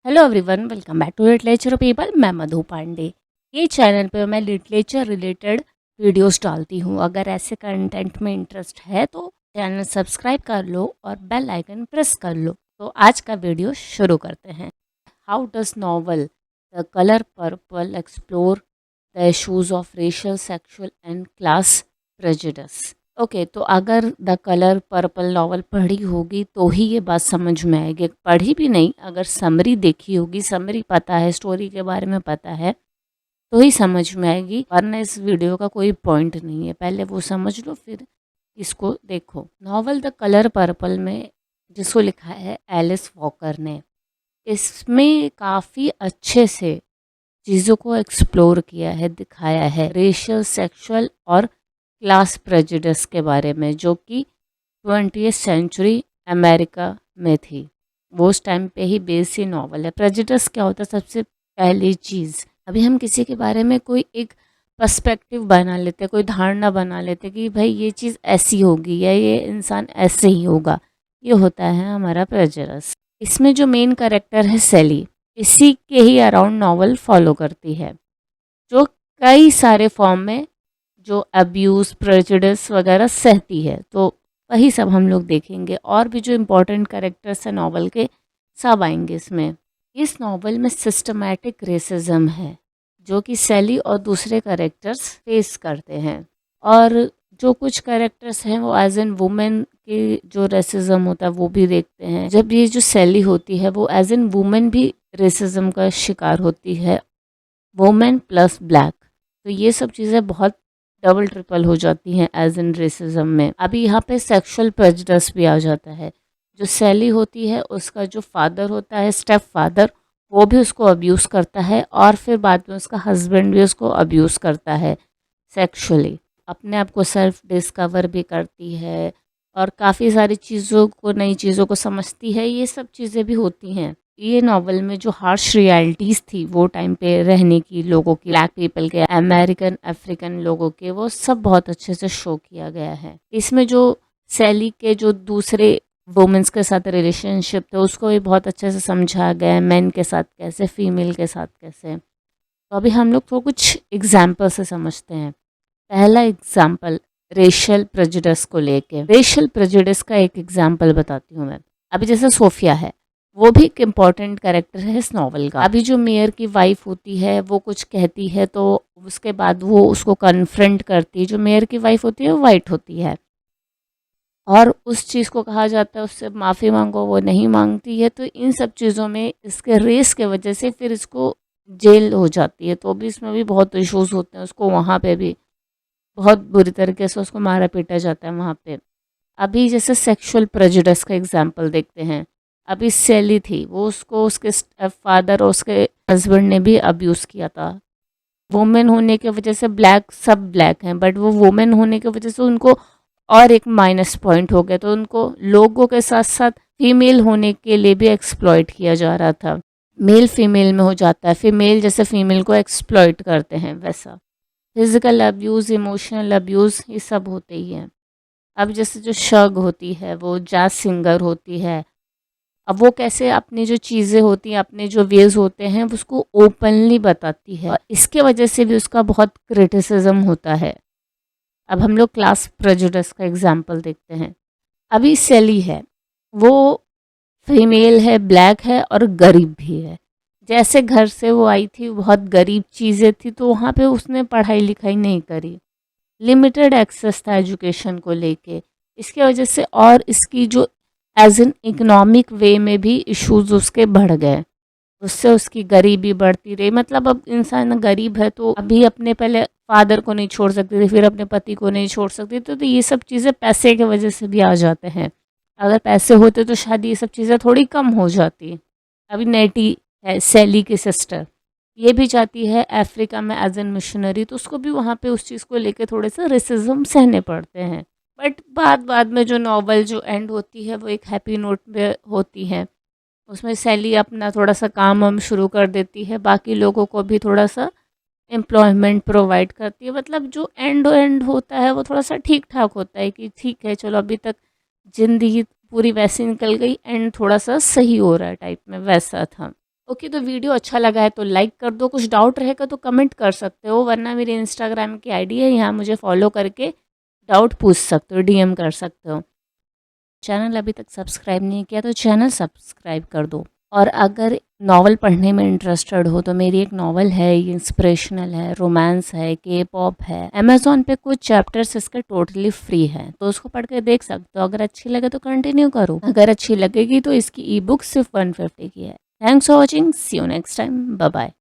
Hello everyone, welcome back to literature people. मैं मधु पांडे। ये channel पे मैं लिटरेचर रिलेटेड वीडियोस डालती हूँ। अगर ऐसे कंटेंट में इंटरेस्ट है तो चैनल सब्सक्राइब कर लो और बेल आइकन प्रेस कर लो। तो आज का वीडियो शुरू करते हैं। How does novel the colour purple explore the issues of racial, sexual and class prejudice. Okay, तो अगर द कलर पर्पल नॉवल पढ़ी होगी तो ही ये बात समझ में आएगी। पढ़ी भी नहीं, अगर समरी देखी होगी, समरी पता है, स्टोरी के बारे में पता है तो ही समझ में आएगी, वरना इस वीडियो का कोई पॉइंट नहीं है। पहले वो समझ लो फिर इसको देखो। नॉवल द कलर पर्पल में जिसको लिखा है एलिस वॉकर ने, इसमें काफ़ी अच्छे से चीज़ों को एक्सप्लोर किया है, दिखाया है रेशियल, सेक्सुअल और क्लास प्रेजुडिस के बारे में, जो कि 20th सेंचुरी अमेरिका में थी। वो उस टाइम पे ही बेस्ड ये नॉवल है। प्रेजुडिस क्या होता है? सबसे पहली चीज़, अभी हम किसी के बारे में कोई एक पर्सपेक्टिव बना लेते, कोई धारणा बना लेते कि भाई ये चीज़ ऐसी होगी या ये इंसान ऐसे ही होगा। ये होता है हमारा प्रेजुडिस। इसमें जो मेन कैरेक्टर है सेली, इसी के ही अराउंड नॉवल फॉलो करती है, जो कई सारे फॉर्म में जो अब्यूज़, प्रेजुडिस वगैरह सहती है। तो वही सब हम लोग देखेंगे, और भी जो इम्पोर्टेंट कैरेक्टर्स हैं नॉवल के सब आएंगे इसमें। इस नॉवल में सिस्टमैटिक रेसिज्म है जो कि सैली और दूसरे कैरेक्टर्स फेस करते हैं, और जो कुछ कैरेक्टर्स हैं वो एज एन वुमेन के जो रेसिज्म होता है वो भी देखते हैं। जब ये जो सैली होती है वो एज एन वुमेन भी रेसिज्म का शिकार होती है, वुमेन प्लस ब्लैक। तो ये सब चीज़ें बहुत डबल ट्रिपल हो जाती हैं एज इन रेसिज्म में। अभी यहाँ पे सेक्सुअल प्रेजुडिस भी आ जाता है। जो सैली होती है उसका जो फादर होता है, स्टेप फादर, वो भी उसको अब्यूज़ करता है, और फिर बाद में उसका हस्बैंड भी उसको अब्यूज़ करता है सेक्सुअली। अपने आप को सेल्फ डिस्कवर भी करती है और काफ़ी सारी चीज़ों को, नई चीज़ों को समझती है। ये सब चीज़ें भी होती हैं। ये नॉवल में जो हार्श रियलिटीज़ थी वो टाइम पे रहने की, लोगों की, ब्लैक पीपल के, अमेरिकन अफ्रीकन लोगों के, वो सब बहुत अच्छे से शो किया गया है। इसमें जो सैली के जो दूसरे वुमेन्स के साथ रिलेशनशिप थे उसको भी बहुत अच्छे से समझाया गया है, मैन के साथ कैसे, फीमेल के साथ कैसे। तो अभी हम लोग तो कुछ एग्जाम्पल से समझते हैं। पहला एग्जाम्पल रेशियल प्रेजुडिस को लेके। रेशियल प्रेजुडिस का एक एग्जाम्पल बताती हूँ मैं। अभी जैसे सोफिया है, वो भी एक इम्पॉर्टेंट कैरेक्टर है इस नॉवल का। अभी जो मेयर की वाइफ होती है वो कुछ कहती है तो उसके बाद वो उसको कन्फ्रंट करती है। जो मेयर की वाइफ होती है वो वाइट होती है और उस चीज़ को कहा जाता है उससे माफ़ी मांगो, वो नहीं मांगती है। तो इन सब चीज़ों में इसके रेस के वजह से फिर इसको जेल हो जाती है। तो भी इसमें भी बहुत इश्यूज होते हैं। उसको वहाँ पे भी बहुत बुरी तरीके से उसको मारा पीटा जाता है वहाँ पे। अभी जैसे सेक्सुअल प्रेजुडिस का एग्जाम्पल देखते हैं। अभी सैली थी, वो उसको उसके फादर और उसके हस्बैंड ने भी अब्यूज़ किया था। वुमेन होने की वजह से, ब्लैक सब ब्लैक हैं बट वो वुमेन होने की वजह से उनको और एक माइनस पॉइंट हो गया। तो उनको लोगों के साथ साथ फीमेल होने के लिए भी एक्सप्लॉइट किया जा रहा था। मेल फीमेल में हो जाता है, फीमेल जैसे फीमेल को एक्सप्लॉइट करते हैं वैसा। फिजिकल अब्यूज़, इमोशनल अब्यूज़, ये सब होते ही हैं। अब जैसे जो शग होती है वो जैज सिंगर होती है। अब वो कैसे अपनी जो चीज़ें होती हैं, अपने जो वेज होते हैं उसको ओपनली बताती है, और इसके वजह से भी उसका बहुत क्रिटिसिज्म होता है। अब हम लोग क्लास प्रेजुडिस का एग्जाम्पल देखते हैं। अभी सेली है, वो फीमेल है, ब्लैक है और गरीब भी है। जैसे घर से वो आई थी बहुत गरीब चीज़ें थी, तो वहाँ पे उसने पढ़ाई लिखाई नहीं करी, लिमिटेड एक्सेस था एजुकेशन को लेके। इसके वजह से और इसकी जो एज एन इकोनॉमिक वे में भी इश्यूज उसके बढ़ गए, उससे उसकी गरीबी बढ़ती रही। मतलब अब इंसान गरीब है तो अभी अपने पहले फादर को नहीं छोड़ सकती थी, फिर अपने पति को नहीं छोड़ सकती, तो ये सब चीज़ें पैसे की वजह से भी आ जाते हैं। अगर पैसे होते तो शायद ये सब चीज़ें थोड़ी कम हो जाती। अभी नेटी है, सैली की सिस्टर, ये भी जाती है अफ्रीका में एज एन मिशनरी, तो उसको भी वहाँ पे उस चीज़ को लेके थोड़े से रेसिज्म सहने पड़ते हैं। बट बाद में जो नॉवल जो एंड होती है वो एक हैप्पी नोट पे होती है। उसमें सैली अपना थोड़ा सा काम हम शुरू कर देती है, बाकी लोगों को भी थोड़ा सा एम्प्लॉयमेंट प्रोवाइड करती है। मतलब जो एंड होता है वो थोड़ा सा ठीक ठाक होता है कि ठीक है चलो अभी तक ज़िंदगी पूरी वैसी निकल गई, एंड थोड़ा सा सही हो रहा है टाइप में, वैसा था। ओके, तो वीडियो अच्छा लगा है तो लाइक कर दो, कुछ डाउट रहेगा तो कमेंट कर सकते हो, वरना मेरे इंस्टाग्राम की आईडी है, यहाँ मुझे फॉलो करके डाउट पूछ सकते हो, डीएम कर सकते हो। चैनल अभी तक सब्सक्राइब नहीं किया तो चैनल सब्सक्राइब कर दो। और अगर नावल पढ़ने में इंटरेस्टेड हो तो मेरी एक नावल है, ये इंस्पिरेशनल है, रोमांस है, के पॉप है। अमेज़ॉन पे कुछ चैप्टर्स इसके टोटली फ्री है, तो उसको पढ़ के देख सकते हो। अगर अच्छी लगे तो कंटिन्यू करो, अगर अच्छी लगेगी तो इसकी ई बुक सिर्फ 150 की है। Thanks for watching, see you next time, bye bye.